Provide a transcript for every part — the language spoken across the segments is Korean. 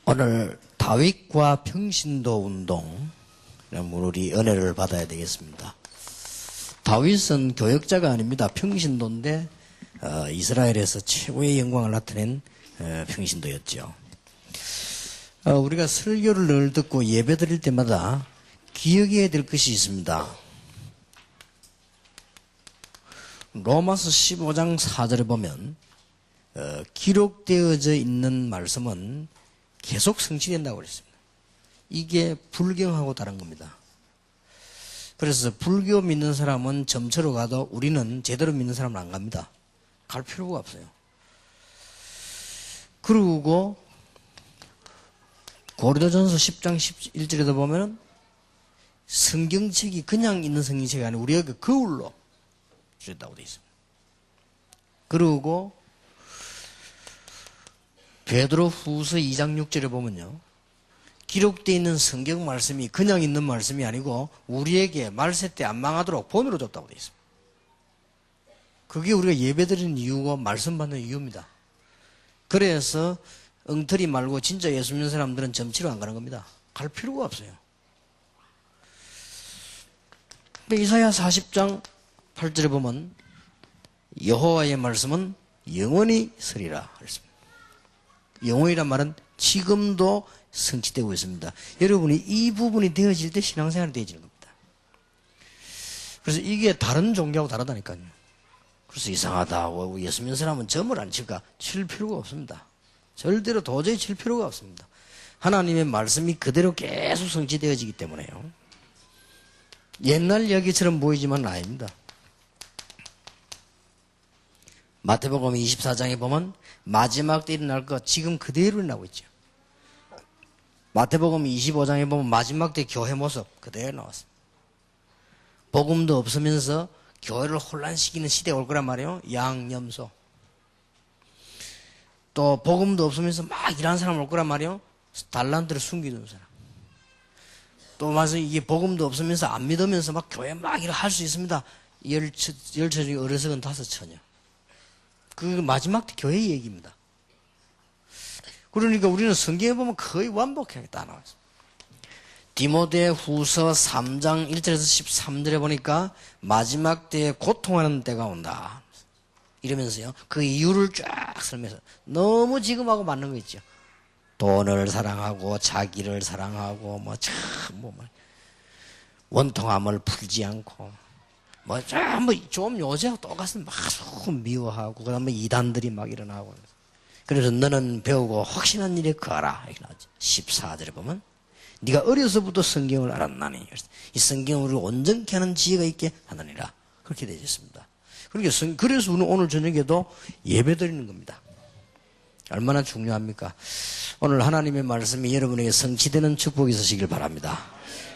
오늘 다윗과 평신도 운동, 우리 은혜를 받아야 되겠습니다. 다윗은 교역자가 아닙니다. 평신도인데 이스라엘에서 최고의 영광을 나타낸 평신도였죠. 우리가 설교를 늘 듣고 예배 드릴 때마다 기억해야 될 것이 있습니다. 로마서 15장 4절에 보면 기록되어져 있는 말씀은 계속 성취된다고 그랬습니다. 이게 불경하고 다른 겁니다. 그래서 불교 믿는 사람은 점처로 가도 우리는 제대로 믿는 사람은 안 갑니다. 갈 필요가 없어요. 그리고 고린도전서 10장 11절에도 보면 성경책이 그냥 있는 성경책이 아니고 우리에게 거울로 주셨다고 되어 있습니다. 그리고 베드로 후서 2장 6절에 보면요, 기록되어 있는 성경 말씀이 그냥 있는 말씀이 아니고 우리에게 말세 때 안 망하도록 본으로 줬다고 되어 있습니다. 그게 우리가 예배드리는 이유고 말씀 받는 이유입니다. 그래서 엉터리 말고 진짜 예수 믿는 사람들은 점치러 안 가는 겁니다. 갈 필요가 없어요. 이사야 40장 8절에 보면 여호와의 말씀은 영원히 서리라 그랬습니다. 영원이란 말은 지금도 성취되고 있습니다. 여러분이 이 부분이 되어질 때 신앙생활이 되어지는 겁니다. 그래서 이게 다른 종교하고 다르다니까요. 그래서 이상하다. 예수 믿는 사람은 점을 안 칠까? 칠 필요가 없습니다. 절대로 도저히 칠 필요가 없습니다. 하나님의 말씀이 그대로 계속 성취되어지기 때문에요. 옛날 이야기처럼 보이지만 아닙니다. 마태복음 24장에 보면 마지막 때 일어날 것 지금 그대로 일어나고 있죠. 마태복음 25장에 보면 마지막 때 교회 모습 그대로 나왔습니다. 복음도 없으면서 교회를 혼란시키는 시대가 올 거란 말이에요. 양념소. 또 복음도 없으면서 막 일하는 사람 올 거란 말이에요. 달란트를 숨기는 사람. 또 마서 이게 복음도 없으면서 안 믿으면서 막 교회 막 일을 할 수 있습니다. 10처 중에 어리석은 5처녀. 그 마지막 때 교회 얘기입니다. 그러니까 우리는 성경에 보면 거의 완벽하게 다 나와 있습니다. 디모데 후서 3장 1절에서 13절에 보니까 마지막 때에 고통하는 때가 온다. 이러면서요. 그 이유를 쫙 설명해서 너무 지금하고 맞는 거 있죠. 돈을 사랑하고 자기를 사랑하고 원통함을 풀지 않고 좀 요새하고 똑같은 막 미워하고 그다음에 이단들이 막 일어나고 그래서 너는 배우고 확신한 일에 거하라 이렇게 나오죠. 14절에 보면 네가 어려서부터 성경을 알았나니 이 성경을 온전케 하는 지혜가 있게 하느니라 그렇게 되어 있습니다. 그래서 우리는 오늘 저녁에도 예배드리는 겁니다. 얼마나 중요합니까? 오늘 하나님의 말씀이 여러분에게 성취되는 축복이 있으시길 바랍니다.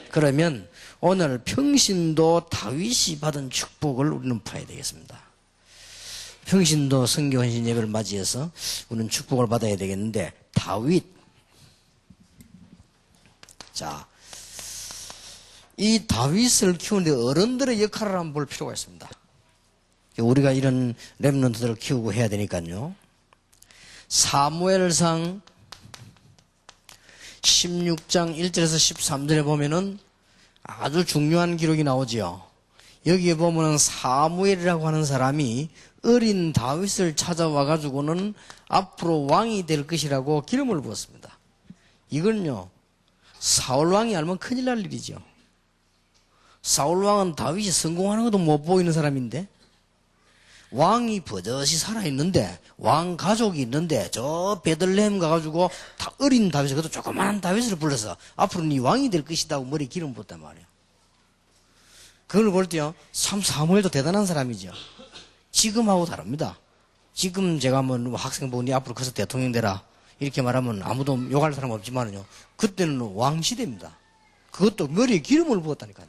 그러면 오늘 평신도 다윗이 받은 축복을 우리는 봐야 되겠습니다. 평신도 성교헌신 예배를 맞이해서 우리는 축복을 받아야 되겠는데 다윗, 자, 이 다윗을 키우는데 어른들의 역할을 한번 볼 필요가 있습니다. 우리가 이런 렘넌트들을 키우고 해야 되니까요. 사무엘상 16장 1절에서 13절에 보면은 아주 중요한 기록이 나오지요. 여기에 보면은 사무엘이라고 하는 사람이 어린 다윗을 찾아와 가지고는 앞으로 왕이 될 것이라고 기름을 부었습니다. 이건요, 사울 왕이 알면 큰일 날 일이죠. 사울 왕은 다윗이 성공하는 것도 못 보이는 사람인데 왕이 버젓이 살아있는데 왕 가족이 있는데 저 베들레헴 가가지고 어린 다윗을 그것도 조그마한 다윗을 불러서 앞으로 네 왕이 될 것이다 하고 머리에 기름 부었단 말이에요. 그걸 볼 때요, 참 사무엘도 대단한 사람이죠. 지금하고 다릅니다. 지금 제가 학생 보고 네 앞으로 커서 대통령 되라 이렇게 말하면 아무도 욕할 사람 없지만요, 그때는 왕 시대입니다. 그것도 머리에 기름을 부었다니까요.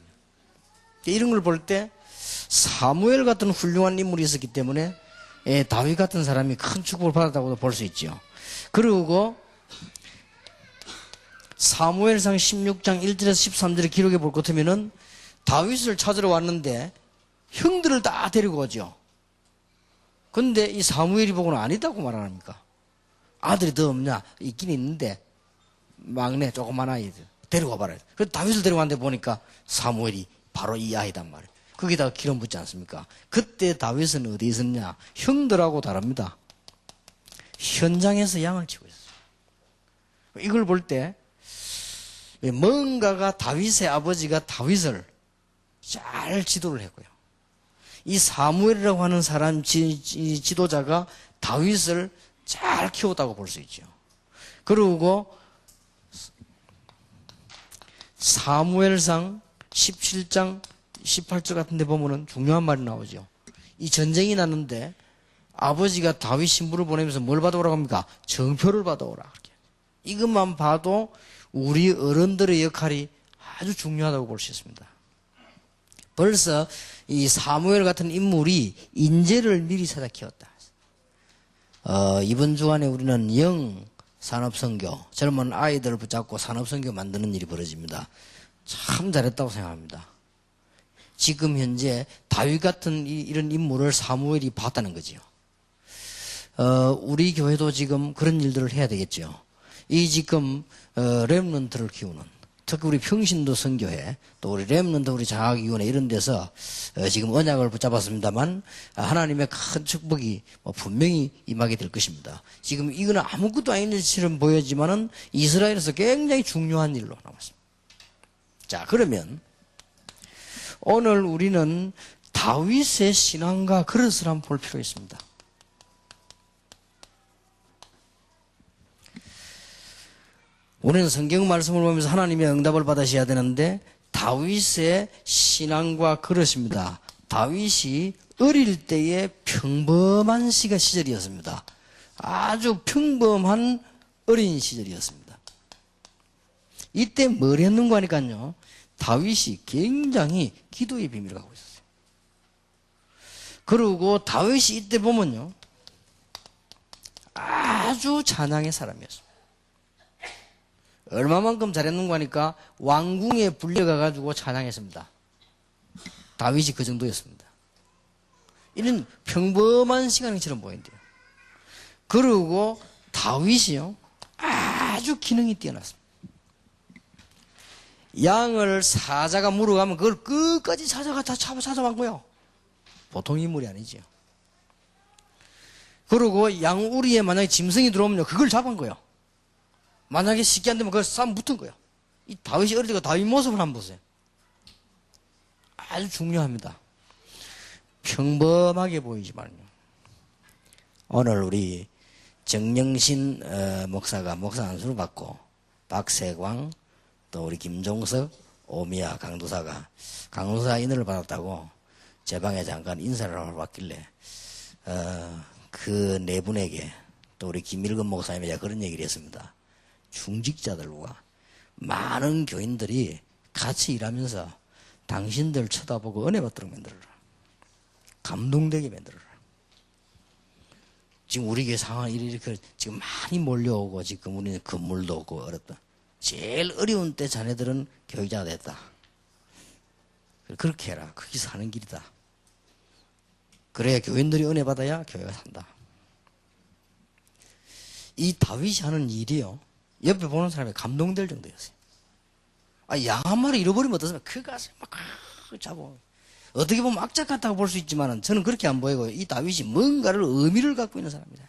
이런 걸 볼 때 사무엘 같은 훌륭한 인물이 있었기 때문에 다윗 같은 사람이 큰 축복을 받았다고도 볼 수 있죠. 그리고 사무엘상 16장 1절에서 13절의 기록에 볼 것 같으면은 다윗을 찾으러 왔는데 형들을 다 데리고 오죠. 근데 이 사무엘이 보고는 아니다고 말 안 합니까? 아들이 더 없냐? 있긴 있는데 막내 조그만 아이들 데리고 와봐라. 그래서 다윗을 데려왔는데 보니까 사무엘이 바로 이 아이단 말이에요. 거기다가 기름 붓지 않습니까? 그때 다윗은 어디 있었냐? 형들하고 다릅니다. 현장에서 양을 치고 있었어요. 이걸 볼 때 뭔가가 다윗의 아버지가 다윗을 잘 지도를 했고요. 이 사무엘이라고 하는 사람 지도자가 다윗을 잘 키웠다고 볼 수 있죠. 그리고 사무엘상 17장 18절 같은 데 보면은 중요한 말이 나오죠. 이 전쟁이 났는데 아버지가 다윗 신부를 보내면서 뭘 받아오라고 합니까? 정표를 받아오라. 이것만 봐도 우리 어른들의 역할이 아주 중요하다고 볼 수 있습니다. 벌써 이 사무엘 같은 인물이 인재를 미리 찾아 키웠다. 이번 주간에 우리는 영 산업선교, 젊은 아이들을 붙잡고 산업선교 만드는 일이 벌어집니다. 참 잘했다고 생각합니다. 지금 현재 다윗 같은 이런 인물을 사무엘이 봤다는 거지요. 우리 교회도 지금 그런 일들을 해야 되겠죠. 이 지금 렘넌트를 키우는, 특히 우리 평신도 선교회, 또 우리 렘넌트 우리 장학위원회 이런 데서 지금 언약을 붙잡았습니다만 하나님의 큰 축복이 분명히 임하게 될 것입니다. 지금 이거는 아무것도 아닌 일처럼 보여지만은 이스라엘에서 굉장히 중요한 일로 남았습니다. 자, 그러면 오늘 우리는 다윗의 신앙과 그릇을 한번 볼 필요가 있습니다. 우리는 성경 말씀을 보면서 하나님의 응답을 받으셔야 되는데 다윗의 신앙과 그릇입니다. 다윗이 어릴 때의 평범한 시절이었습니다. 아주 평범한 어린 시절이었습니다. 이때 뭘 했는가 하니까요, 다윗이 굉장히 기도의 비밀을 갖고 있었어요. 그리고 다윗이 이때 보면요, 아주 찬양의 사람이었습니다. 얼마만큼 잘했는가 하니까 왕궁에 불려가가지고 찬양했습니다. 다윗이 그 정도였습니다. 이런 평범한 시간처럼 보인대요. 그리고 다윗이요, 아주 기능이 뛰어났습니다. 양을 사자가 물어가면 그걸 끝까지 찾아왔고요. 보통 인물이 아니지요. 그리고 양우리에 만약에 짐승이 들어오면요, 그걸 잡은 거예요. 만약에 쉽게 안 되면 그걸 싸움 붙은 거예요. 이 다윗이 어릴 때 다윗 모습을 한번 보세요. 아주 중요합니다. 평범하게 보이지만요, 오늘 우리 정영신 목사가 목사 안수를 받고 박세광, 또 우리 김종석, 오미야 강도사가 강도사 인을 받았다고 제 방에 잠깐 인사를 하러 왔길래 그 네 분에게, 또 우리 김일근 목사님이 그런 얘기를 했습니다. 중직자들과 많은 교인들이 같이 일하면서 당신들 쳐다보고 은혜 받도록 만들어라. 감동되게 만들어라. 지금 우리 교회 상황이 이렇게 지금 많이 몰려오고, 지금 우리는 건물도 없고 어렵다. 제일 어려운 때 자네들은 교육자가 됐다. 그렇게 해라. 그게 사는 길이다. 그래야 교인들이 은혜 받아야 교회가 산다. 이 다윗이 하는 일이요, 옆에 보는 사람이 감동될 정도였어요. 양 한 마리 잃어버리면 어떻습니까? 그 가슴 막 잡아. 어떻게 보면 악착 같다고 볼 수 있지만 저는 그렇게 안 보이고, 이 다윗이 뭔가를 의미를 갖고 있는 사람이다.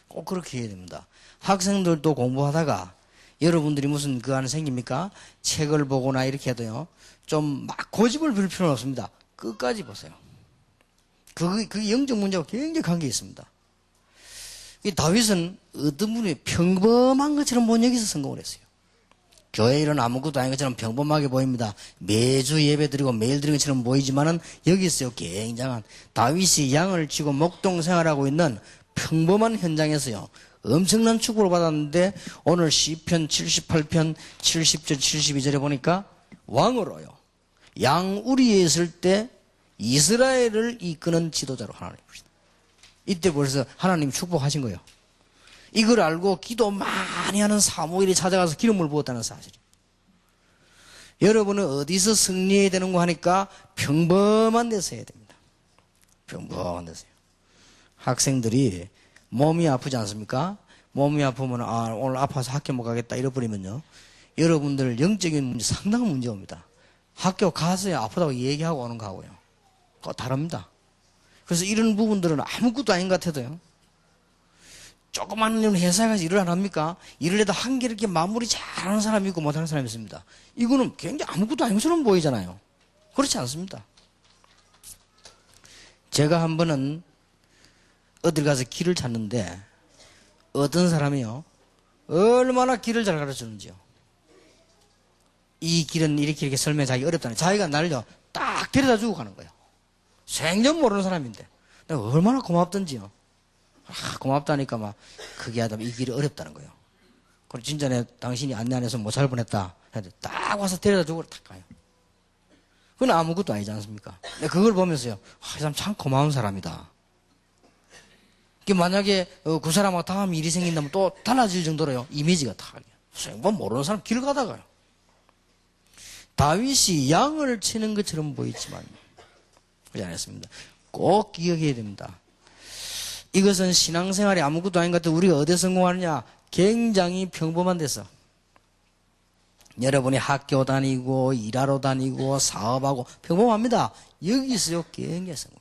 꼭 그렇게 해야 됩니다. 학생들도 공부하다가 여러분들이 무슨 그 안에 생깁니까? 책을 보거나 이렇게 해도요, 좀 막 고집을 부릴 필요는 없습니다. 끝까지 보세요. 그 영적 문제와 굉장히 관계 있습니다. 이 다윗은 어떤 분이 평범한 것처럼 본 여기서 성공을 했어요. 교회 일은 아무것도 아닌 것처럼 평범하게 보입니다. 매주 예배 드리고 매일 드리는 것처럼 보이지만은 여기서요, 굉장한 다윗이 양을 치고 목동 생활하고 있는 평범한 현장에서요, 엄청난 축복을 받았는데 오늘 시편 78편 70절 72절에 보니까 왕으로요, 양우리에 있을 때 이스라엘을 이끄는 지도자로 하나님 부르시다. 이때 벌써 하나님 축복하신 거예요. 이걸 알고 기도 많이 하는 사무엘이 찾아가서 기름을 부었다는 사실이에요. 여러분은 어디서 승리해야 되는 거 하니까 평범한 데서 해야 됩니다. 평범한 데서요. 학생들이 몸이 아프지 않습니까? 몸이 아프면, 오늘 아파서 학교 못 가겠다, 이래버리면요. 여러분들 영적인 문제 상당한 문제 옵니다. 학교 가서야 아프다고 얘기하고 오는 거하고요. 그거 다릅니다. 그래서 이런 부분들은 아무것도 아닌 것 같아도요. 조그만 회사에 가서 일을 안 합니까? 일을 해도 한개 이렇게 마무리 잘하는 사람이 있고 못하는 사람이 있습니다. 이거는 굉장히 아무것도 아닌 것처럼 보이잖아요. 그렇지 않습니다. 제가 한 번은 어딜 가서 길을 찾는데 어떤 사람이요, 얼마나 길을 잘 가르쳐주는지요. 이 길은 이렇게 설명하기 어렵다는, 자기가 날요 딱 데려다 주고 가는 거예요. 생전 모르는 사람인데 내가 얼마나 고맙던지요. 고맙다니까 막 그게 하다 이 길이 어렵다는 거예요. 그럼 진짜 당신이 안내 안 해서 못 살 뻔했다. 딱 와서 데려다 주고 딱 가요. 그건 아무것도 아니지 않습니까? 그걸 보면서요, 이 사람 참 고마운 사람이다. 만약에 그 사람하고 다음 일이 생긴다면 또 달라질 정도로요, 이미지가 다 생전 모르는 사람 길 가다가요. 다윗이 양을 치는 것처럼 보이지만 그렇지 않았습니다. 꼭 기억해야 됩니다. 이것은 신앙생활이 아무것도 아닌 것 같아요. 우리가 어디에 성공하느냐? 굉장히 평범한 데서. 여러분이 학교 다니고 일하러 다니고 사업하고 평범합니다. 여기서요 굉장히 성공.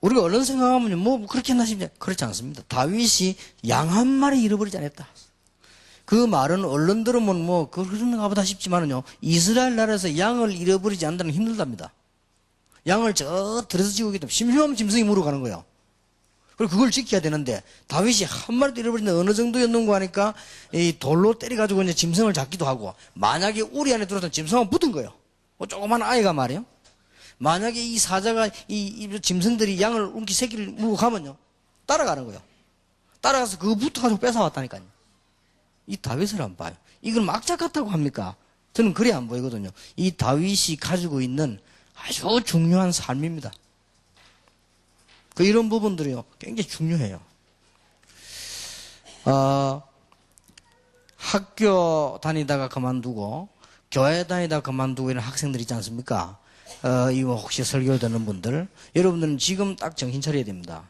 우리가 얼른 생각하면 뭐 그렇게 했나 싶냐? 그렇지 않습니다. 다윗이 양 한 마리 잃어버리지 않았다. 그 말은 얼른 들으면 뭐 그런가 보다 싶지만은요, 이스라엘 나라에서 양을 잃어버리지 않는다는 게 힘들답니다. 양을 저 들어서 지고 있기 때문에 심심하면 짐승이 물어가는 거예요. 그리고 그걸 지켜야 되는데 다윗이 한 마리도 잃어버리는데 어느 정도였는가 하니까 이 돌로 때려가지고 이제 짐승을 잡기도 하고, 만약에 우리 안에 들어왔던 짐승은 붙은 거예요. 조그만 아이가 말이에요. 만약에 이 사자가 이 짐승들이 양을 움키 새끼를 물고 가면요 따라가는 거예요. 따라가서 그거 붙어가지고 뺏어왔다니까요. 이 다윗을 안 봐요. 이걸 막자 같다고 합니까? 저는 그래 안 보이거든요. 이 다윗이 가지고 있는 아주 중요한 삶입니다. 이런 부분들이요 굉장히 중요해요. 학교 다니다가 그만두고 교회 다니다가 그만두고 이런 학생들 있지 않습니까? 이거 혹시 설교를 듣는 분들, 여러분들은 지금 딱 정신 차려야 됩니다.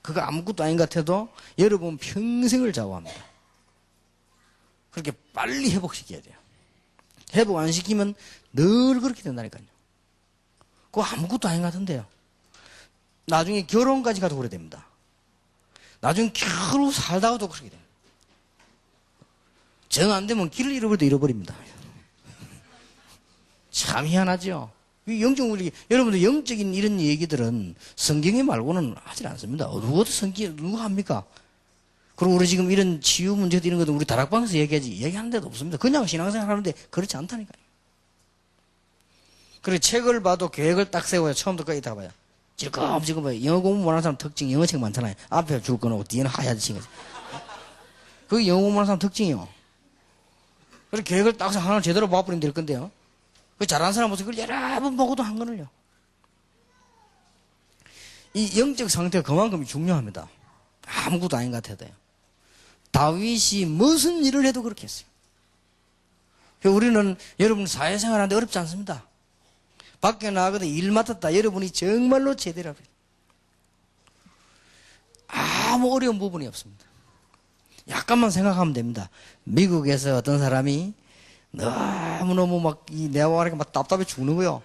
그거 아무것도 아닌 것 같아도 여러분 평생을 좌우합니다. 그렇게 빨리 회복시켜야 돼요. 회복 안 시키면 늘 그렇게 된다니까요. 그거 아무것도 아닌 것 같은데요. 나중에 결혼까지 가도 그래 됩니다. 나중에 겨우 살다가도 그렇게 됩니다. 정 안 되면 길을 잃어버려도 잃어버립니다. 참 희한하죠. 여러분들 영적인 이런 얘기들은 성경에 말고는 하질 않습니다. 누구도 누가 합니까? 그리고 우리 지금 이런 치유 문제도 이런 것도 우리 다락방에서 얘기하는 데도 없습니다. 그냥 신앙생활 하는데 그렇지 않다니까요. 그리고 책을 봐도 계획을 딱 세워요. 처음부터 끝까지 다 봐요. 지금 봐요. 영어 공부 못하는 사람 특징, 영어책 많잖아요. 앞에 줄 거놓고 뒤에는 하얗게 친 거지. 그게 영어 공부 못하는 사람 특징이요. 그리고 계획을 딱 하나 제대로 봐버리면 될 건데요. 그 잘하는 사람 모습 그걸 여러 번 보고도 한 거는요. 이 영적 상태가 그만큼 중요합니다. 아무것도 아닌 것 같아도요. 다윗이 무슨 일을 해도 그렇게 했어요. 우리는 여러분 사회생활 하는데 어렵지 않습니다. 밖에 나가거든 일 맡았다. 여러분이 정말로 제대로 해요. 아무 어려운 부분이 없습니다. 약간만 생각하면 됩니다. 미국에서 어떤 사람이 너무너무 내가 막 답답해 죽는 거요.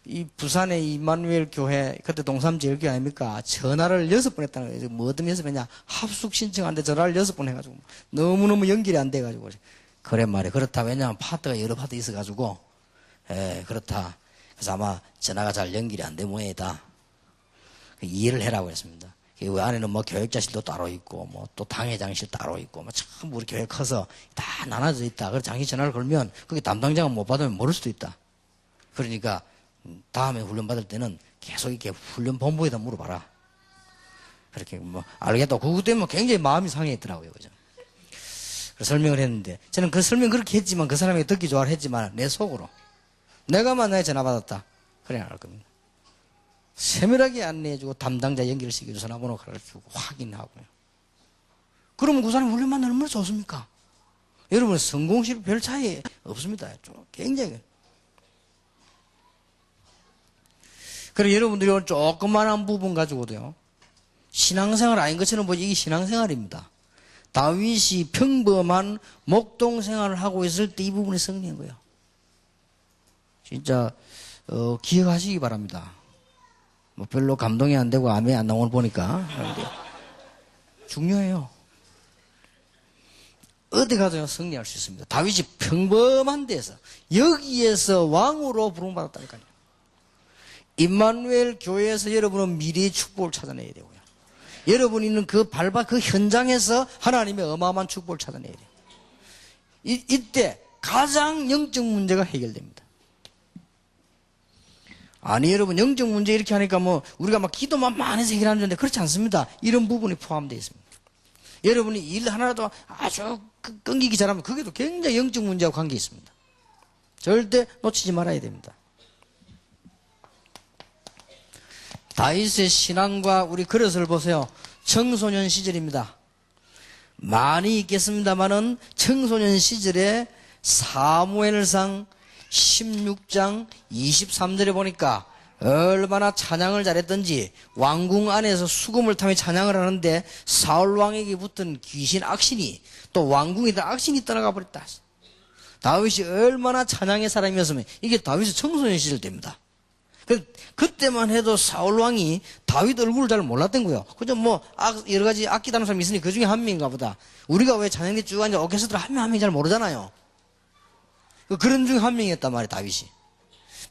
이 부산의 이마누엘 교회, 그때 동삼제일교회 아닙니까? 전화를 6번 했다는 거예요. 뭐 때문에 연습했냐? 합숙 신청하는데 전화를 6번 해가지고 너무너무 연결이 안 돼가지고. 그래 말이에요. 그렇다. 왜냐하면 파트가 여러 파트 있어가지고. 그렇다. 그래서 아마 전화가 잘 연결이 안 된 모양이다. 이해를 해라고 했습니다. 그 안에는 뭐 교육자실도 따로 있고, 뭐 또 당회장실 따로 있고, 뭐 참 우리 교회 커서 다 나눠져 있다. 그래서 장기 전화를 걸면 거기 담당자가 못 받으면 모를 수도 있다. 그러니까 다음에 훈련 받을 때는 계속 이렇게 훈련 본부에다 물어봐라. 그렇게 뭐 알겠다. 그것 때문에 굉장히 마음이 상해했더라고요. 그죠? 그래서 설명을 했는데 저는 그 설명 그렇게 했지만 그 사람이 듣기 좋아를 했지만 내 속으로 내가 만약에 전화 받았다. 그래 안 할 겁니다. 세밀하게 안내해주고 담당자 연결시켜주고 전화번호 가르쳐주고 확인하고요. 그러면 그 사람 훈련만 얼마나 좋습니까? 여러분 성공실 별 차이 없습니다. 굉장히. 그리고 여러분들이 조그만한 부분 가지고도요 신앙생활 아닌 것처럼 보지 이게 신앙생활입니다. 다윗이 평범한 목동 생활을 하고 있을 때 이 부분이 승리한 거예요. 진짜 기억하시기 바랍니다. 뭐 별로 감동이 안 되고 암이 안 나오는 걸 보니까 중요해요. 어디 가도 승리할 수 있습니다. 다윗이 평범한 데서 여기에서 왕으로 부름받았다니까요. 임마누엘 교회에서 여러분은 미래의 축복을 찾아내야 되고요. 여러분이 있는 그 현장에서 하나님의 어마어마한 축복을 찾아내야 돼요. 이때 가장 영적 문제가 해결됩니다. 아니 여러분 영적 문제 이렇게 하니까 뭐 우리가 막 기도만 많이 해서 해결하는 건데 그렇지 않습니다. 이런 부분이 포함되어 있습니다. 여러분이 일 하나라도 아주 끊기기 잘하면 그게도 굉장히 영적 문제와 관계 있습니다. 절대 놓치지 말아야 됩니다. 다윗의 신앙과 우리 그릇을 보세요. 청소년 시절입니다. 많이 있겠습니다만은 청소년 시절에 사무엘상 16장 23절에 보니까 얼마나 찬양을 잘했던지 왕궁 안에서 수금을 타며 찬양을 하는데 사울 왕에게 붙은 귀신 악신이 또 왕궁에다 악신이 떠나가 버렸다. 다윗이 얼마나 찬양의 사람이었으면 이게 다윗의 청소년 시절 때입니다. 그때만 해도 사울 왕이 다윗 얼굴을 잘 몰랐던 거예요. 그죠? 뭐 여러 가지 악기 다루는 사람이 있으니 그 중에 한 명인가 보다. 우리가 왜 찬양대 쭉 앉아 오케스트라 한 명 잘 모르잖아요. 그런 중에 한 명이었단 말이에요, 다윗이.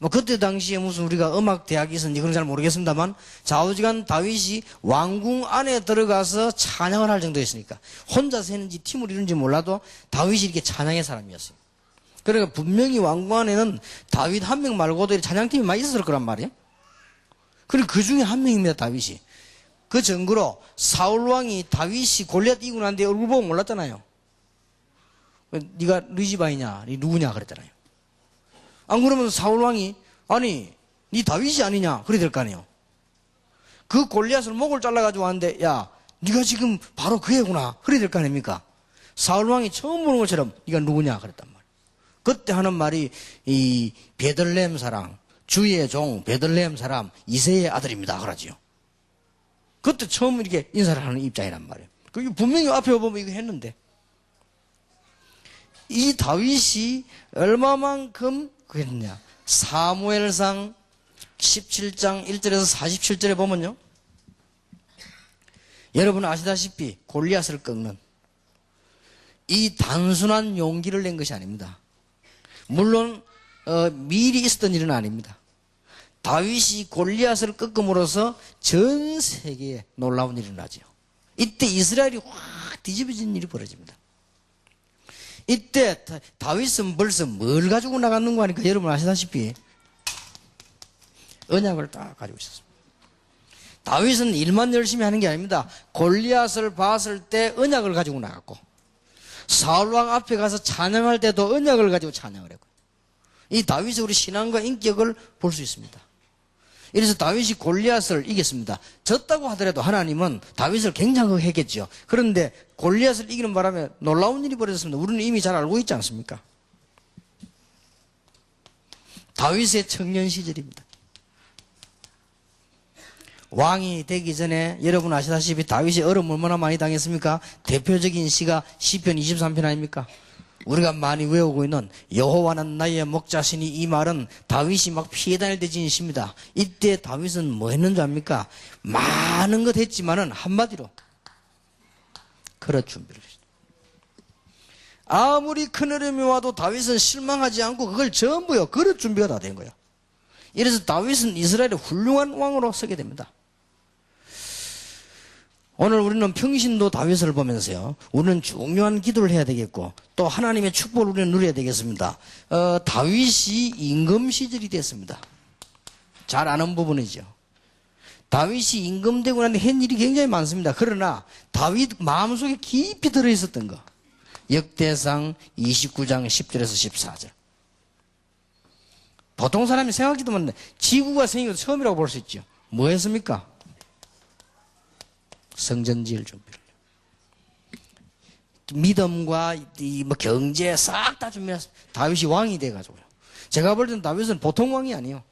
뭐 그때 당시에 무슨 우리가 음악 대학이 있었는지 그런 잘 모르겠습니다만 좌우지간 다윗이 왕궁 안에 들어가서 찬양을 할 정도였으니까 혼자서 했는지 팀을 이룬지 몰라도 다윗이 이렇게 찬양의 사람이었어요. 그러니까 분명히 왕궁 안에는 다윗 한 명 말고도 찬양팀이 많이 있었을 거란 말이에요. 그리고 그 중에 한 명입니다, 다윗이. 그 증거로 사울 왕이 다윗이 골리앗 이기고 난 뒤에 얼굴 보고 몰랐잖아요. 네가 네 집아이냐, 네 누구냐 그랬잖아요. 안 그러면 사울 왕이 아니 네 다윗이 아니냐 그래 될 거 아니에요. 그 골리앗을 목을 잘라가지고 왔는데 야 네가 지금 바로 그 애구나 그래 될 거 아닙니까. 사울 왕이 처음 보는 것처럼 네가 누구냐 그랬단 말이에요. 그때 하는 말이 이 베들레헴 사람 주의 종 베들레헴 사람 이새의 아들입니다 그러지요. 그때 처음 이렇게 인사를 하는 입장이란 말이에요. 그 분명히 앞에 보면 이거 했는데 이 다윗이 얼마만큼 그랬냐. 사무엘상 17장 1절에서 47절에 보면요. 여러분 아시다시피 골리앗을 꺾는 이 단순한 용기를 낸 것이 아닙니다. 물론 미리 있었던 일은 아닙니다. 다윗이 골리앗을 꺾음으로써 전 세계에 놀라운 일이 나죠. 이때 이스라엘이 확 뒤집어진 일이 벌어집니다. 이때 다윗은 벌써 뭘 가지고 나갔는가 하니까 여러분 아시다시피 언약을 딱 가지고 있었습니다. 다윗은 일만 열심히 하는 게 아닙니다. 골리앗을 봤을 때 언약을 가지고 나갔고 사울왕 앞에 가서 찬양할 때도 언약을 가지고 찬양을 했고 이 다윗의 우리 신앙과 인격을 볼 수 있습니다. 이래서 다윗이 골리앗을 이겼습니다. 졌다고 하더라도 하나님은 다윗을 굉장히 했겠죠. 그런데 골리앗을 이기는 바람에 놀라운 일이 벌어졌습니다. 우리는 이미 잘 알고 있지 않습니까? 다윗의 청년 시절입니다. 왕이 되기 전에 여러분 아시다시피 다윗이 어려움 얼마나 많이 당했습니까? 대표적인 시가 시편 23편 아닙니까? 우리가 많이 외우고 있는 여호와는 나의 목자시니 이 말은 다윗이 막 피해 다닐 때 지은 시입니다. 이때 다윗은 뭐 했는 줄 압니까? 많은 것 했지만은 한마디로 그릇 준비를 했습니다. 아무리 큰 어려움이 와도 다윗은 실망하지 않고 그걸 전부요 그릇 준비가 다 된 거예요. 이래서 다윗은 이스라엘의 훌륭한 왕으로 서게 됩니다. 오늘 우리는 평신도 다윗을 보면서요. 우리는 중요한 기도를 해야 되겠고 또 하나님의 축복을 우리는 누려야 되겠습니다. 다윗이 임금 시절이 됐습니다. 잘 아는 부분이죠. 다윗이 임금되고 난 뒤에 한 일이 굉장히 많습니다. 그러나 다윗 마음속에 깊이 들어있었던 거. 역대상 29장 10절에서 14절. 보통 사람이 생각해도 뭐 지구가 생긴 것 처음이라고 볼 수 있죠. 뭐 했습니까? 성전 지을 준비를. 믿음과 뭐 경제 싹 다 준비해서 다윗이 왕이 돼가지고요. 제가 볼 때는 다윗은 보통 왕이 아니에요.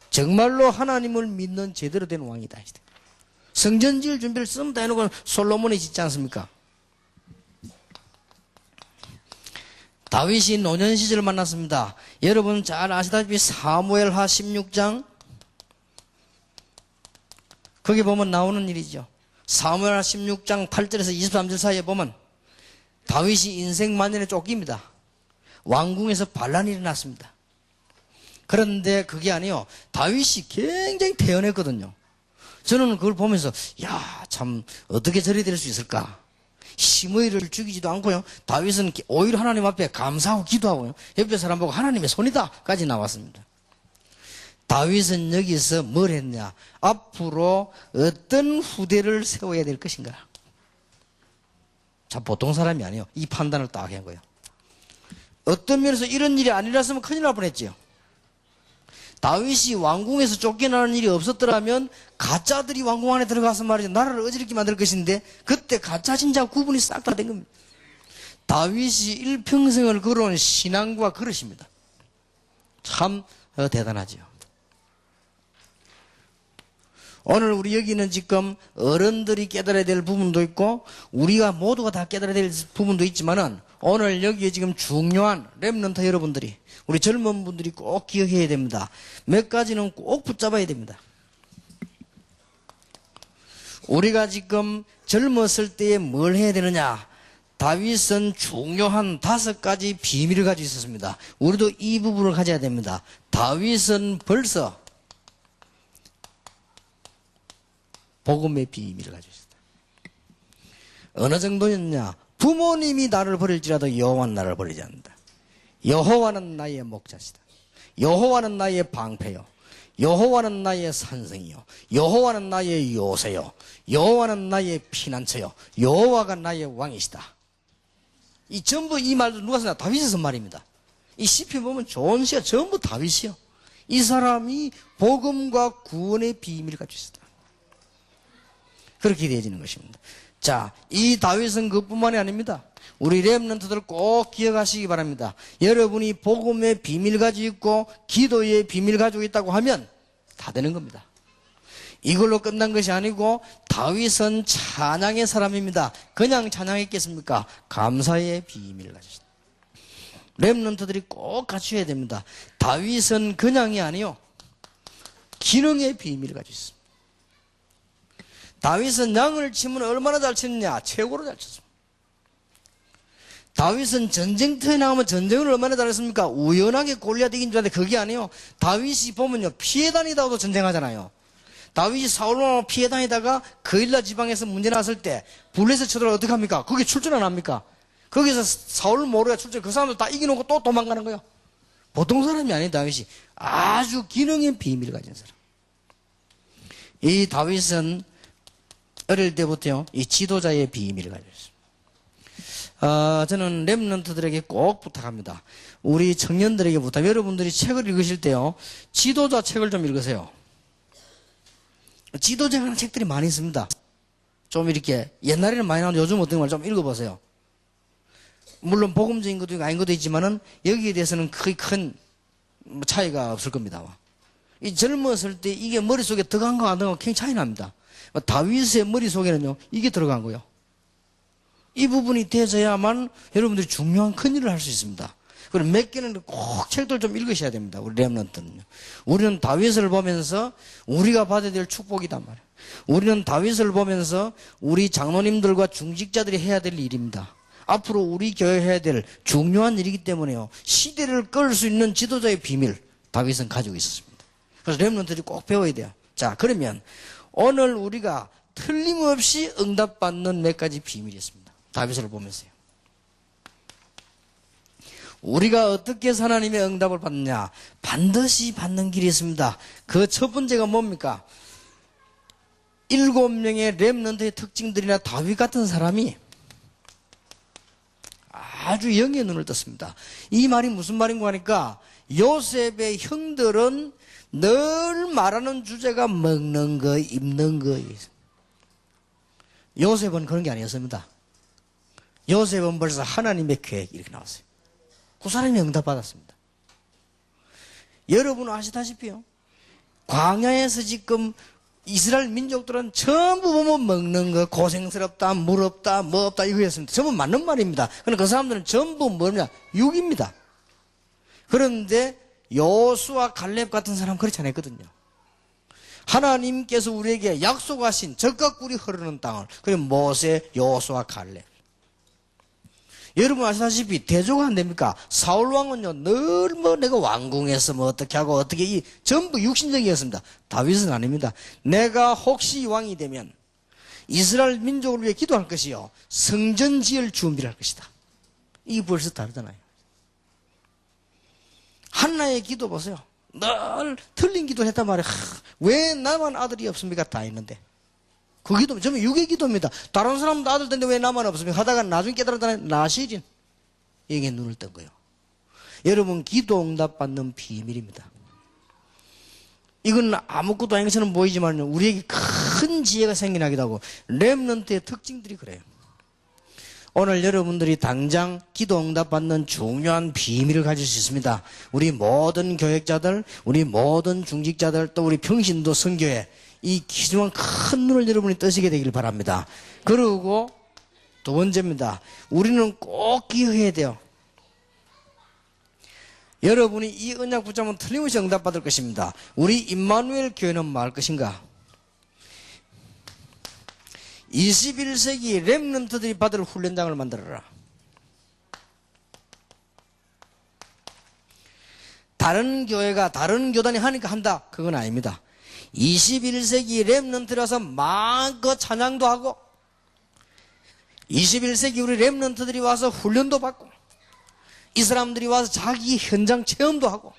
정말로 하나님을 믿는 제대로 된 왕이다. 성전 지을 준비를 씀 다 해놓고 솔로몬이 짓지 않습니까? 다윗이 노년 시절을 만났습니다. 여러분 잘 아시다시피 사무엘하 16장 거기 보면 나오는 일이죠. 사무엘하 16장 8절에서 23절 사이에 보면 다윗이 인생 만년에 쫓깁니다. 왕궁에서 반란이 일어났습니다. 그런데 그게 아니요, 다윗이 굉장히 태연했거든요. 저는 그걸 보면서 야, 참 어떻게 저리 될 수 있을까. 시므이를 죽이지도 않고요, 다윗은 오히려 하나님 앞에 감사하고 기도하고요, 옆에 사람 보고 하나님의 손이다 까지 나왔습니다. 다윗은 여기서 뭘 했냐, 앞으로 어떤 후대를 세워야 될 것인가. 자, 보통 사람이 아니에요. 이 판단을 딱 한 거예요. 어떤 면에서 이런 일이 안 일어났으면 큰일 날 뻔했지요. 다윗이 왕궁에서 쫓겨나는 일이 없었더라면 가짜들이 왕궁 안에 들어가서 말이죠, 나라를 어지럽게 만들 것인데 그때 가짜 진짜 구분이 싹 다 된 겁니다. 다윗이 일평생을 걸어온 신앙과 그릇입니다. 참 대단하지요. 오늘 우리 여기는 지금 어른들이 깨달아야 될 부분도 있고 우리가 모두가 다 깨달아야 될 부분도 있지만은 오늘 여기에 지금 중요한 렘넌트 여러분들이, 우리 젊은 분들이 꼭 기억해야 됩니다. 몇 가지는 꼭 붙잡아야 됩니다. 우리가 지금 젊었을 때에 뭘 해야 되느냐, 다윗은 중요한 5가지 비밀을 가지고 있었습니다. 우리도 이 부분을 가져야 됩니다. 다윗은 벌써 복음의 비밀을 가지고 있었다. 어느 정도였냐, 부모님이 나를 버릴지라도 여호와는 나를 버리지 않는다. 여호와는 나의 목자시다. 여호와는 나의 방패요, 여호와는 나의 산성이요, 여호와는 나의 요새요, 여호와는 나의 피난처요, 여호와가 나의 왕이시다. 이 전부 이 말도 누가 쓰냐, 다윗이 쓴 말입니다. 이 시편 보면 좋은 시가 전부 다윗이요. 이 사람이 복음과 구원의 비밀을 가지고 있었다. 그렇게 되어지는 것입니다. 자, 이 다윗은 그뿐만이 아닙니다. 우리 렘넌트들 꼭 기억하시기 바랍니다. 여러분이 복음의 비밀 가지고 있고 기도의 비밀 가지고 있다고 하면 다 되는 겁니다. 이걸로 끝난 것이 아니고 다윗은 찬양의 사람입니다. 그냥 찬양했겠습니까? 감사의 비밀을 가지고 있습니다. 렘넌트들이 꼭 갖춰야 됩니다. 다윗은 그냥이 아니요, 기능의 비밀을 가지고 있습니다. 다윗은 양을 치면 얼마나 잘 쳤느냐, 최고로 잘 쳤습니다. 다윗은 전쟁터에 나가면 전쟁을 얼마나 잘했습니까? 우연하게 골리앗 이긴 줄 알았는데 그게 아니에요. 다윗이 보면요, 피해 다니다가도 전쟁하잖아요. 다윗이 사울로 피해 다니다가 그일라 지방에서 문제 났을 때 블레셋 쳐들어 어떻게 합니까? 거기 출전 안 합니까? 거기서 사울 모르가 출전, 그 사람들 다 이겨놓고 또 도망가는 거예요. 보통 사람이 아니에요. 다윗이 아주 기능의 비밀을 가진 사람. 이 다윗은 어릴 때부터요, 이 지도자의 비밀을 가지고 있습니다. 저는 렘넌트들에게 꼭 부탁합니다. 우리 청년들에게 부탁. 여러분들이 책을 읽으실 때요, 지도자 책을 좀 읽으세요. 지도자에 관한 책들이 많이 있습니다. 좀 이렇게 옛날에는 많이 나오는데 요즘 어떤 걸 좀 읽어보세요. 물론 복음적인 것도 있고 아닌 것도 있지만은 여기에 대해서는 크게 큰 차이가 없을 겁니다. 이 젊었을 때 이게 머릿속에 들어간 거 안 들어간 거 굉장히 차이 납니다. 다윗의 머릿속에는요, 이게 들어간 거예요. 이 부분이 되어야만 여러분들이 중요한 큰 일을 할 수 있습니다. 그리고 몇 개는 꼭 책들 좀 읽으셔야 됩니다. 우리 렘넌트는요. 우리는 다윗을 보면서 우리가 받아야 될 축복이단 말이에요. 우리는 다윗을 보면서 우리 장로님들과 중직자들이 해야 될 일입니다. 앞으로 우리 교회 해야 될 중요한 일이기 때문에요, 시대를 끌 수 있는 지도자의 비밀, 다윗은 가지고 있었습니다. 그래서 렘넌트들이 꼭 배워야 돼요. 자, 그러면 오늘 우리가 틀림없이 응답받는 몇 가지 비밀이 있습니다. 다윗을 보면서요. 우리가 어떻게 해서 하나님의 응답을 받느냐, 반드시 받는 길이 있습니다. 그 첫 번째가 뭡니까? 7명의 렘넌트의 특징들이나 다윗 같은 사람이 아주 영의 눈을 떴습니다. 이 말이 무슨 말인가 하니까, 요셉의 형들은 늘 말하는 주제가 먹는 거, 입는 거. 요셉은 그런 게 아니었습니다. 요셉은 벌써 하나님의 계획, 이렇게 나왔어요. 그 사람이 응답받았습니다. 여러분 아시다시피요, 광야에서 지금 이스라엘 민족들은 전부 보면 먹는 거 고생스럽다, 물 없다, 뭐 없다 이거였습니다. 전부 맞는 말입니다. 그런데 그 사람들은 전부 뭐냐? 육입니다. 그런데 여호수아 갈렙 같은 사람 그렇지 않았거든요. 하나님께서 우리에게 약속하신 젖과 꿀이 흐르는 땅을, 그리고 모세, 여호수아, 갈렙. 여러분 아시다시피 대조가 안 됩니까? 사울 왕은요 늘 뭐 내가 왕궁에서 뭐 어떻게 하고 어떻게 이 전부 육신적이었습니다. 다윗은 아닙니다. 내가 혹시 왕이 되면 이스라엘 민족을 위해 기도할 것이요 성전 지을 준비를 할 것이다. 이게 벌써 다르잖아요. 한나의 기도 보세요. 늘 틀린 기도를 했단 말이에요. 왜 나만 아들이 없습니까? 다 있는데. 그 기도 전부 육의 기도입니다. 다른 사람도 아들 된데 왜 나만 없습니까? 하다가 나중에 깨달았다는 나시린 여기에 눈을 뜬 거예요. 여러분 기도 응답 받는 비밀입니다. 이건 아무것도 아닌 것처럼 보이지만 우리에게 큰 지혜가 생겨나기도 하고 렘넌트의 특징들이 그래요. 오늘 여러분들이 당장 기도 응답 받는 중요한 비밀을 가질 수 있습니다. 우리 모든 교역자들, 우리 모든 중직자들, 또 우리 평신도 선교회 이 귀중한 큰 눈을 여러분이 뜨시게 되길 바랍니다. 그리고 두 번째입니다. 우리는 꼭 기억해야 돼요. 여러분이 이 언약 붙잡으면 틀림없이 응답받을 것입니다. 우리 임마누엘 교회는 뭐 할 것인가? 21세기 렘넌트들이 받을 훈련장을 만들어라. 다른 교회가 다른 교단이 하니까 한다. 그건 아닙니다. 21세기 렘넌트라서 마음껏 찬양도 하고 21세기 우리 렘넌트들이 와서 훈련도 받고 이 사람들이 와서 자기 현장 체험도 하고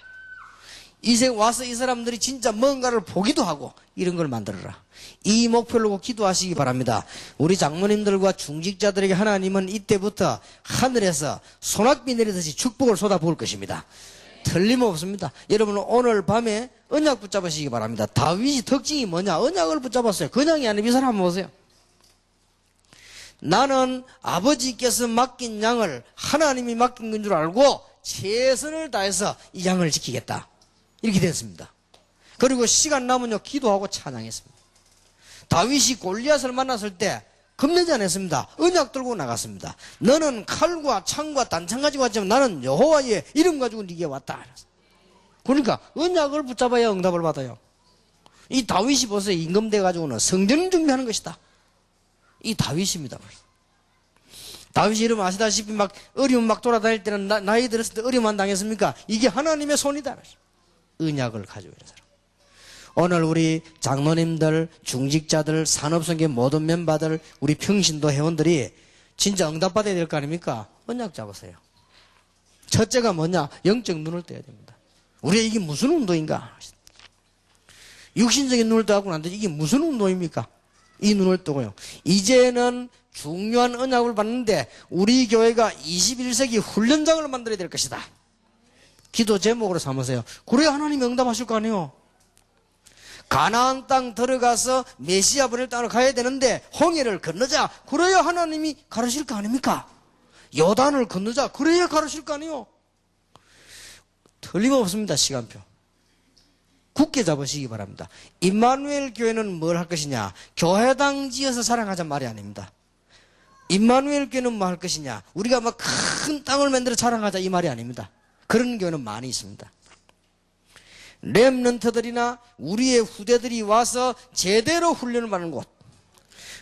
이제 와서 이 사람들이 진짜 뭔가를 보기도 하고 이런 걸 만들어라. 이 목표를 놓고 기도하시기 바랍니다. 우리 장로님들과 중직자들에게 하나님은 이때부터 하늘에서 소낙비 내리듯이 축복을 쏟아부을 것입니다. 틀림없습니다. 여러분 오늘 밤에 언약 붙잡으시기 바랍니다. 다윗이 특징이 뭐냐? 언약을 붙잡았어요. 그냥이 아니고 이 사람 한번 보세요. 나는 아버지께서 맡긴 양을 하나님이 맡긴 건 줄 알고 최선을 다해서 이 양을 지키겠다. 이렇게 됐습니다. 그리고 시간 남으면 기도하고 찬양했습니다. 다윗이 골리앗을 만났을 때 겁내지 않았습니다. 언약 들고 나갔습니다. 너는 칼과 창과 단창 가지고 왔지만 나는 여호와의 이름 가지고 네게 왔다. 그러니까 언약을 붙잡아야 응답을 받아요. 이 다윗이 보세요. 임금돼 가지고는 성전 준비하는 것이다. 이 다윗입니다. 다윗이 이름 아시다시피 막 어려움 막 돌아다닐 때는 나이 들었을 때 어려움 안 당했습니까? 이게 하나님의 손이다. 언약을 가지고 있는 사람. 오늘 우리 장로님들, 중직자들, 산업선교 모든 멤버들, 우리 평신도 회원들이 진짜 응답받아야 될 거 아닙니까? 언약 잡으세요. 첫째가 뭐냐? 영적 눈을 떼야 됩니다. 우리가 이게 무슨 운동인가? 육신적인 눈을 떠갖고는 안 되지. 이게 무슨 운동입니까? 이 눈을 뜨고요. 이제는 중요한 언약을 받는데 우리 교회가 21세기 훈련장을 만들어야 될 것이다. 기도 제목으로 삼으세요. 그래야 하나님이 응답하실 거 아니에요. 가나안 땅 들어가서 메시아 보낼 땅으로 가야 되는데 홍해를 건너자. 그래야 하나님이 가르칠 거 아닙니까? 요단을 건너자. 그래야 가르칠 거 아니에요. 틀림없습니다. 시간표. 굳게 잡으시기 바랍니다. 임마누엘 교회는 뭘 할 것이냐? 교회당 지어서 사랑하자 말이 아닙니다. 임마누엘 교회는 뭐 할 것이냐? 우리가 막 큰 땅을 만들어 자랑하자 이 말이 아닙니다. 그런 교회는 많이 있습니다. 렘넌트들이나 우리의 후대들이 와서 제대로 훈련을 받는 곳,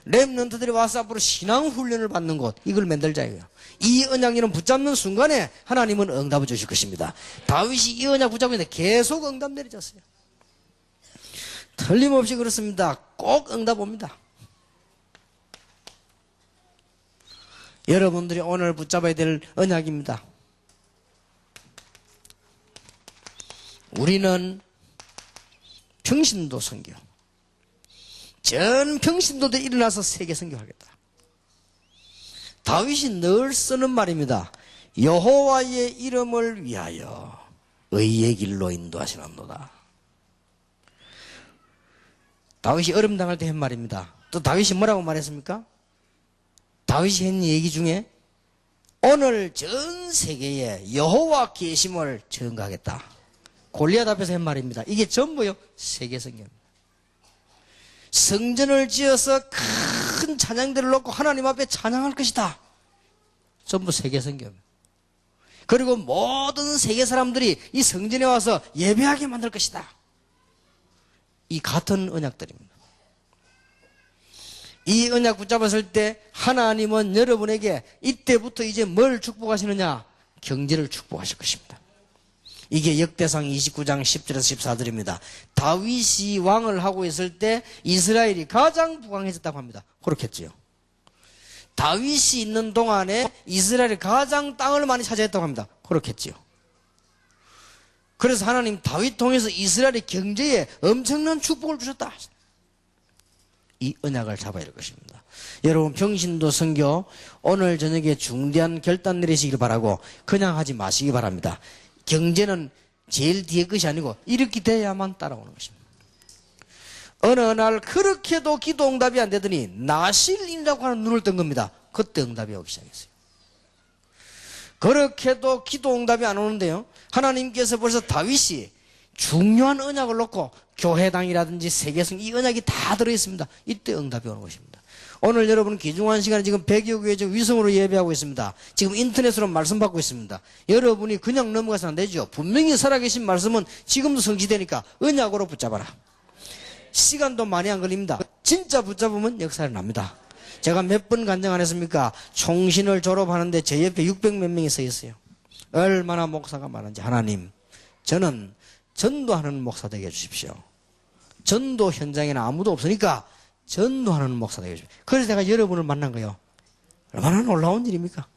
렘넌트들이 와서 앞으로 신앙 훈련을 받는 곳, 이걸 만들자예요. 이 언약을 붙잡는 순간에 하나님은 응답을 주실 것입니다. 다윗이 이 언약 붙잡는데 계속 응답 내려졌어요. 틀림없이 그렇습니다. 꼭 응답 옵니다. 여러분들이 오늘 붙잡아야 될 언약입니다. 우리는 평신도 선교, 전 평신도들이 일어나서 세계 선교하겠다. 다윗이 늘 쓰는 말입니다. 여호와의 이름을 위하여 의의 길로 인도하시는도다. 다윗이 어려움 당할 때 한 말입니다. 또 다윗이 뭐라고 말했습니까? 다윗이 한 얘기 중에 오늘 전 세계에 여호와 계심을 증거하겠다. 골리앗 앞에서 한 말입니다. 이게 전부요 세계 선교입니다. 성전을 지어서 큰 찬양대를 놓고 하나님 앞에 찬양할 것이다. 전부 세계 선교입니다. 그리고 모든 세계 사람들이 이 성전에 와서 예배하게 만들 것이다. 이 같은 언약들입니다. 이 언약 붙잡았을 때 하나님은 여러분에게 이때부터 이제 뭘 축복하시느냐? 경제를 축복하실 것입니다. 이게 역대상 29장 10절에서 14절입니다. 다윗이 왕을 하고 있을 때 이스라엘이 가장 부강해졌다고 합니다. 그렇겠지요. 다윗이 있는 동안에 이스라엘이 가장 땅을 많이 차지했다고 합니다. 그렇겠지요. 그래서 하나님 다윗 통해서 이스라엘의 경제에 엄청난 축복을 주셨다. 이 언약을 잡아야 될 것입니다. 여러분 평신도 선교 오늘 저녁에 중대한 결단 내리시길 바라고 그냥 하지 마시기 바랍니다. 경제는 제일 뒤에 것이 아니고 이렇게 돼야만 따라오는 것입니다. 어느 날 그렇게도 기도 응답이 안 되더니 나실인이라고 하는 눈을 뜬 겁니다. 그때 응답이 오기 시작했어요. 그렇게도 기도 응답이 안 오는데요, 하나님께서 벌써 다윗이 중요한 언약을 놓고 교회당이라든지 세계성 이 언약이 다 들어있습니다. 이때 응답이 오는 것입니다. 오늘 여러분 귀중한 시간에 지금 100여 교회 위성으로 예배하고 있습니다. 지금 인터넷으로 말씀 받고 있습니다. 여러분이 그냥 넘어가서 안 되죠. 분명히 살아계신 말씀은 지금도 성취되니까 언약으로 붙잡아라. 시간도 많이 안 걸립니다. 진짜 붙잡으면 역사를 납니다. 제가 몇 번 간증 안 했습니까? 총신을 졸업하는데 제 옆에 600몇 명이 서 있어요. 얼마나 목사가 많은지. 하나님, 저는 전도하는 목사 되게 해주십시오. 전도 현장에는 아무도 없으니까 전도하는 목사 되게 해주십시오. 그래서 내가 여러분을 만난 거예요. 얼마나 놀라운 일입니까?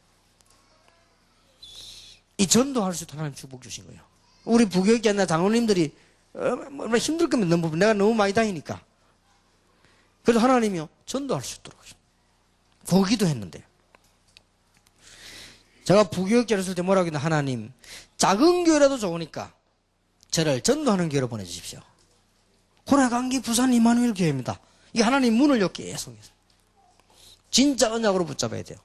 이 전도할 수 있도록 하나님 축복 주신 거예요. 우리 부교육자나 장로님들이 얼마나 힘들 겁니다. 내가 너무 많이 다니니까. 그래서 하나님이요, 전도할 수 있도록 보기도 했는데, 제가 부교육자를 했을 때 뭐라고 했나? 하나님, 작은 교회라도 좋으니까 저를 전도하는 교회로 보내주십시오. 고라강기 부산 이마누엘 교회입니다. 이게 하나님 문을 요 계속 해서 진짜 언약으로 붙잡아야 돼요.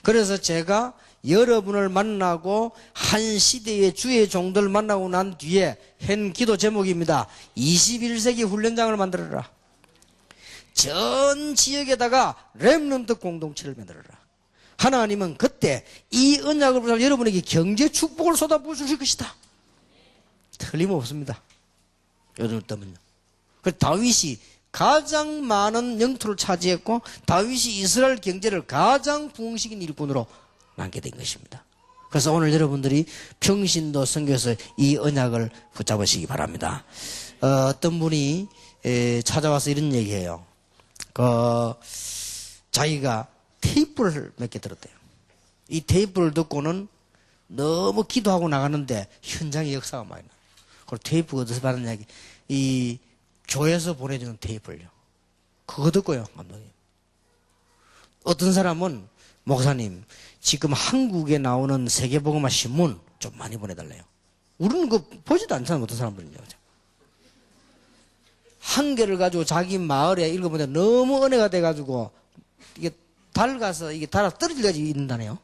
그래서 제가 여러분을 만나고 한 시대의 주의 종들을 만나고 난 뒤에 한 기도 제목입니다. 21세기 훈련장을 만들어라. 전 지역에다가 렘넌트 공동체를 만들어라. 하나님은 그때 이 언약을 붙잡아 여러분에게 경제 축복을 쏟아부어 주실 것이다. 틀림없습니다. 요즘 때문요. 그 다윗이 가장 많은 영토를 차지했고 다윗이 이스라엘 경제를 가장 부흥시킨 일꾼으로 남게 된 것입니다. 그래서 오늘 여러분들이 평신도 선교에서 이 언약을 붙잡으시기 바랍니다. 어떤 분이 찾아와서 이런 얘기해요. 자기가 테이프를 몇 개 들었대요. 이 테이프를 듣고는 너무 기도하고 나가는데 현장에 역사가 많이 나요. 그리고 테이프가 어디서 받았냐? 이 교회에서 보내주는 테이프를요. 그거 듣고요, 감독님. 어떤 사람은 목사님, 지금 한국에 나오는 세계복음화 신문 좀 많이 보내달래요. 우리는 그거 보지도 않잖아요, 어떤 사람들은요. 한 개를 가지고 자기 마을에 읽어보는데 너무 은혜가 돼가지고 이게 달가서 이게 달아 떨어질까지 읽는다네요.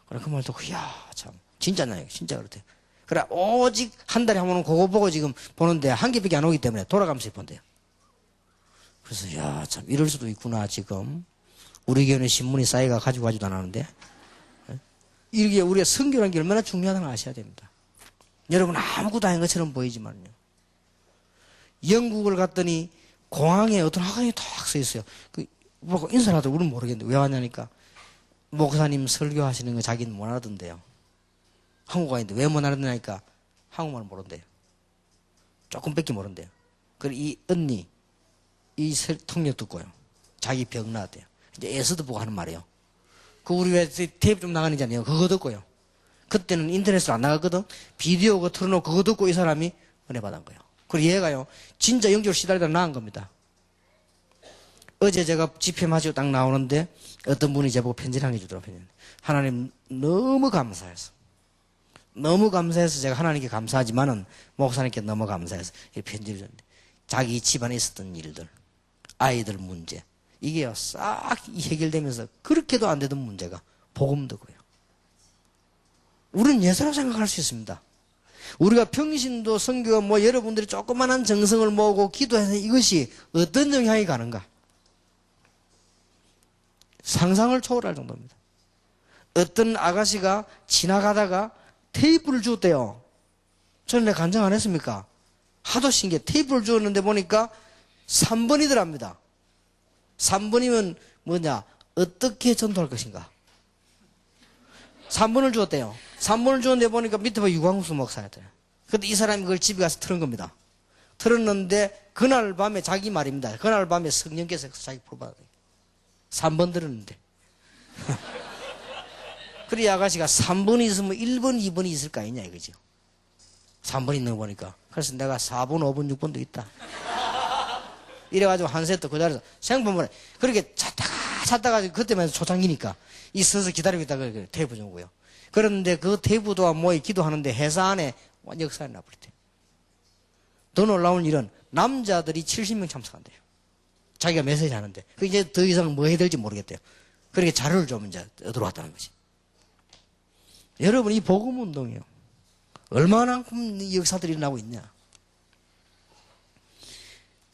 그래, 그 말 듣고, 이야, 참, 진짜나요? 진짜 그렇대요. 그래, 오직 한 달에 한 번은 그거 보고 지금 보는데 한 개밖에 안 오기 때문에 돌아가면서 본대요. 그래서, 야, 참, 이럴 수도 있구나, 지금. 우리 교회는 신문이 싸이가 가지고 가지도 않았는데. 이게 우리가 선교라는 게 얼마나 중요하다는 걸 아셔야 됩니다. 여러분, 아무것도 아닌 것처럼 보이지만요. 영국을 갔더니 공항에 어떤 학생이 탁 서 있어요. 뭐라고 인사를 하더라고. 우리는 모르겠는데 왜 왔냐니까 목사님 설교하시는 거 자기는 못 알아듣는데요. 한국어인데 왜 못 알아듣냐니까 한국말을 모른대요. 조금밖에 모른대요. 그리고 이 언니 이 통역 듣고요. 자기 병 나왔대요. 이제 에서도 보고 하는 말이에요. 그 우리 왜 테이프 좀 나가는잖아요. 그거 듣고요. 그때는 인터넷으로 안 나갔거든. 비디오 그거 틀어놓고 그거 듣고 이 사람이 은혜 받은 거예요. 그리고 얘가요, 진짜 영적으로 시달리다 나은 겁니다. 어제 제가 집회 마치고 딱 나오는데 어떤 분이 제보고 편지를 한 개 주더라고요. 하나님 너무 감사해서. 너무 감사해서 제가 하나님께 감사하지만은 목사님께 너무 감사해서 이 편지를 줬는데 자기 집안에 있었던 일들, 아이들 문제, 이게요, 싹 해결되면서 그렇게도 안 되던 문제가 복음 듣고요. 우리는 예사라고 생각할 수 있습니다. 우리가 평신도 선교가 뭐 여러분들이 조그만한 정성을 모으고 기도해서 이것이 어떤 영향이 가는가? 상상을 초월할 정도입니다. 어떤 아가씨가 지나가다가 테이프를 주었대요. 저는 내가 간증 안 했습니까? 하도 신기해. 테이프를 주었는데 보니까 3번이더랍니다. 3번이면 뭐냐? 어떻게 전도할 것인가? 3번을 주었대요. 3번을 주었는데 보니까 밑에 봐 유광수 목사였대요. 근데 이 사람이 그걸 집에 가서 틀은 겁니다. 틀었는데 그날 밤에 자기 말입니다. 그날 밤에 성령께서 자기 풀받아요. 3번 들었는데. 그래, 이 아가씨가 3번이 있으면 1번, 2번이 있을 거 아니냐, 이거죠. 3번 있는 거 보니까. 그래서 내가 4번, 5번, 6번도 있다. 이래가지고 한 세트 그 자리에서 생각보면 그렇게 찾다가 그때만 해도 초창기니까 이 서서 기다리고 있다가 테이프 준 거예요. 그런데 그 테이프도 모이 기도하는데 회사 안에 역사에 나버렸대요. 더 놀라운 일은 남자들이 70명 참석한대요. 자기가 메시지 하는데. 그 이제 더 이상 뭐 해야 될지 모르겠대요. 그렇게 자료를 좀 이제 들어왔다는 거지. 여러분, 이 복음 운동이요. 얼마나 이 역사들이 일어나고 있냐.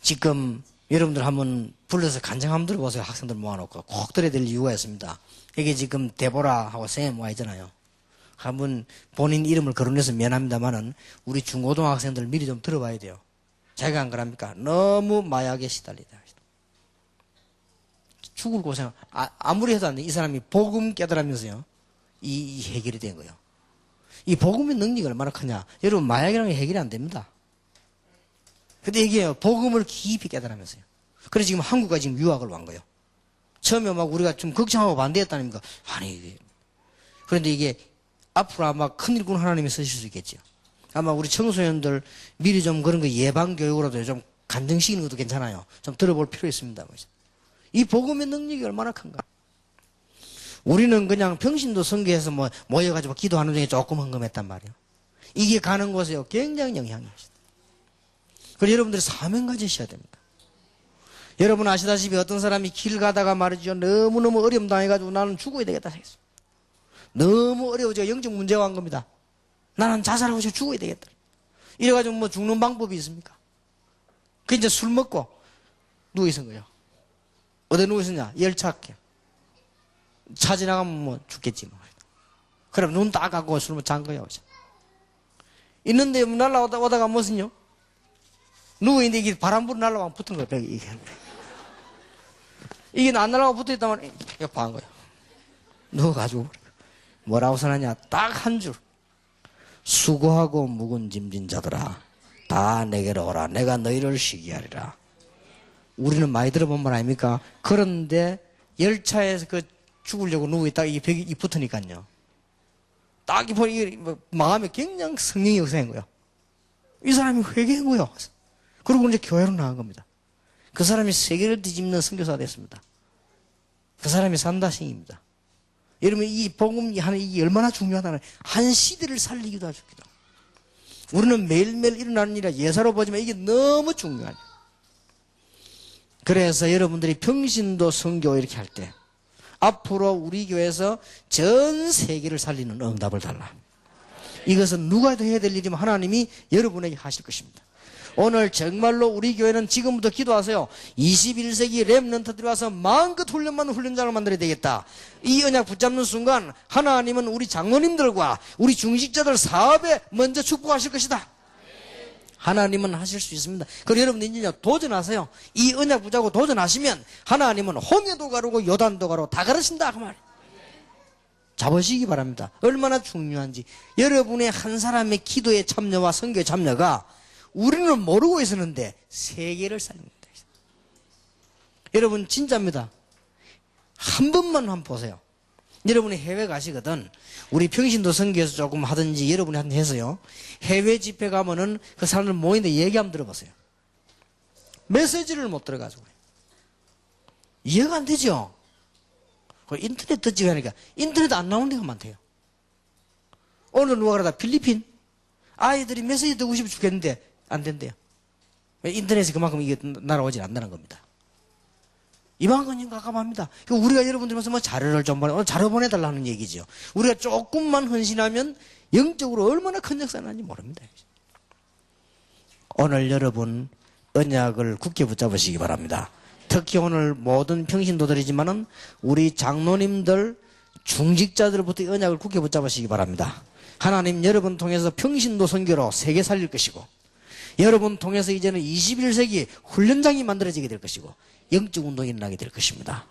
지금 여러분들 한번 불러서 간증 한번 들어보세요. 학생들 모아놓고 꼭 들어야 될 이유가 있습니다. 이게 지금 데보라하고 샘 와 있잖아요. 한번 본인 이름을 거론해서 미안합니다만은 우리 중고등학생들 미리 좀 들어봐야 돼요. 자기가 안 그럽니까? 너무 마약에 시달리다. 죽을 고생, 아무리 해도 안 돼. 이 사람이 복음 깨달으면서요. 이 해결이 된 거예요. 이 복음의 능력이 얼마나 크냐. 여러분, 마약이라는 게 해결이 안 됩니다. 근데 이게 복음을 깊이 깨달으면서요. 그래서 지금 한국까지 지금 유학을 온 거예요. 처음에 막 우리가 좀 걱정하고 반대했다니까. 아니, 그런데 이게 앞으로 아마 큰일꾼 하나님이 쓰실 수 있겠죠. 아마 우리 청소년들 미리 좀 그런 거 예방교육으로도 좀 간증시키는 것도 괜찮아요. 좀 들어볼 필요 있습니다. 이 복음의 능력이 얼마나 큰가. 우리는 그냥 평신도 선교해서 뭐 모여가지고 기도하는 중에 조금 헌금했단 말이에요. 이게 가는 곳에요. 굉장히 영향이 있어요. 그래서 여러분들이 사명 가지셔야 됩니다. 여러분 아시다시피 어떤 사람이 길 가다가 말이죠. 너무너무 어려움 당해가지고 나는 죽어야 되겠다 생각했어요. 너무 어려워져 영적 문제가 온 겁니다. 나는 자살하고 죽어야 되겠다. 이래가지고 뭐 죽는 방법이 있습니까? 그 이제 술 먹고 누워있은 거예요. 어디 누워있었냐? 열차 할게. 차 지나가면 뭐 죽겠지 뭐. 그럼 눈 딱 감고 술 잔 거예요. 있는데 날라오다가 무슨요? 누워있는데 이게 바람 불어 날라가면 붙은 거예요. 이게 안 날라가고 붙어있다면 옆에 한 거예요. 누워가지고 뭐라고 써놨냐? 딱 한 줄. 수고하고 묵은 짐진 자들아 다 내게로 오라. 내가 너희를 쉬게 하리라. 우리는 많이 들어본 말 아닙니까? 그런데 열차에서 그 죽으려고 누워있다가 이게 벽이 붙으니까요. 딱 이게 마음에 굉장히 성령이 역사한 거예요. 이 사람이 회개한 거예요. 그리고 이제 교회로 나간 겁니다. 그 사람이 세계를 뒤집는 선교사가 됐습니다. 그 사람이 산다싱입니다. 여러분, 이 복음이 하는 이게 얼마나 중요하다는, 한 시대를 살리기도 하죠. 우리는 매일매일 일어나는 일이라 예사로 보지만 이게 너무 중요하죠. 그래서 여러분들이 평신도 선교 이렇게 할 때, 앞으로 우리 교회에서 전 세계를 살리는 응답을 달라. 이것은 누가 해야 될 일이면 하나님이 여러분에게 하실 것입니다. 오늘 정말로 우리 교회는 지금부터 기도하세요. 21세기 렘넌트들이 와서 마음껏 훈련받는 훈련장을 만들어야 되겠다. 이 언약 붙잡는 순간 하나님은 우리 장로님들과 우리 중직자들 사업에 먼저 축복하실 것이다. 하나님은 하실 수 있습니다. 그리고 여러분들 이제 도전하세요. 이 언약 붙잡고 도전하시면 하나님은 홍해도 가르고 요단도 가르고 다 가르친다 그 말이에요. 잡으시기 바랍니다. 얼마나 중요한지. 여러분의 한 사람의 기도에 참여와 선교에 참여가 우리는 모르고 있었는데 세계를 살립니다. 여러분 진짜입니다. 한 번만 한번 보세요. 여러분이 해외 가시거든. 우리 평신도 선교에서 조금 하든지 여러분이 한번 해서요. 해외 집회 가면은 그 사람들 모이는데 얘기 한번 들어보세요. 메시지를 못 들어가지고. 이해가 안 되죠? 인터넷 듣지 하니까 인터넷 안 나오는 데가 많대요. 오늘 누가 그러다 필리핀 아이들이 메시지 듣고 싶어 죽겠는데 안 된대요. 인터넷이 그만큼 이게 날아오질 않는다는 겁니다. 이방은이 가깝합니다. 우리가 여러분들면서 뭐 자료를 좀 자료 보내달라는 얘기죠. 우리가 조금만 헌신하면 영적으로 얼마나 큰 역사가 나는지 모릅니다. 오늘 여러분 언약을 굳게 붙잡으시기 바랍니다. 특히 오늘 모든 평신도들이지만은 우리 장로님들 중직자들부터 이 언약을 굳게 붙잡으시기 바랍니다. 하나님 여러분 통해서 평신도 선교로 세계 살릴 것이고 여러분 통해서 이제는 21세기 훈련장이 만들어지게 될 것이고 영적 운동이 일어나게 될 것입니다.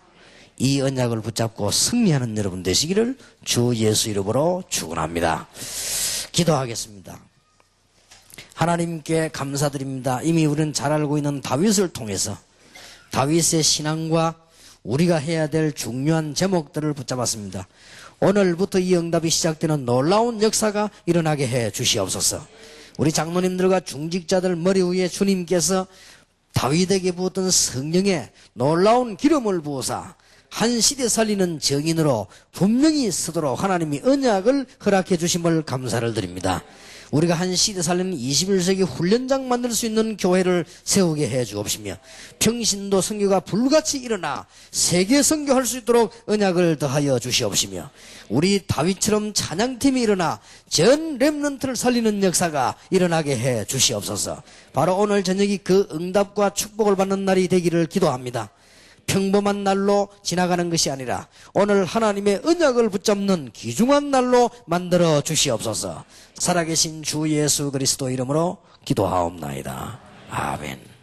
이 언약을 붙잡고 승리하는 여러분 되시기를 주 예수 이름으로 축원합니다. 기도하겠습니다. 하나님께 감사드립니다. 이미 우리는 잘 알고 있는 다윗을 통해서 다윗의 신앙과 우리가 해야 될 중요한 제목들을 붙잡았습니다. 오늘부터 이 응답이 시작되는 놀라운 역사가 일어나게 해 주시옵소서. 우리 장로님들과 중직자들 머리 위에 주님께서 다윗에게 부었던 성령의 놀라운 기름을 부어사 한 시대 살리는 정인으로 분명히 서도록 하나님이 언약을 허락해 주심을 감사를 드립니다. 우리가 한 시대 살리는 21세기 훈련장 만들 수 있는 교회를 세우게 해 주옵시며 평신도 선교가 불같이 일어나 세계 선교할 수 있도록 언약을 더하여 주시옵시며 우리 다윗처럼 찬양팀이 일어나 전 렘넌트를 살리는 역사가 일어나게 해 주시옵소서. 바로 오늘 저녁이 그 응답과 축복을 받는 날이 되기를 기도합니다. 평범한 날로 지나가는 것이 아니라 오늘 하나님의 언약을 붙잡는 귀중한 날로 만들어 주시옵소서. 살아계신 주 예수 그리스도 이름으로 기도하옵나이다. 아멘.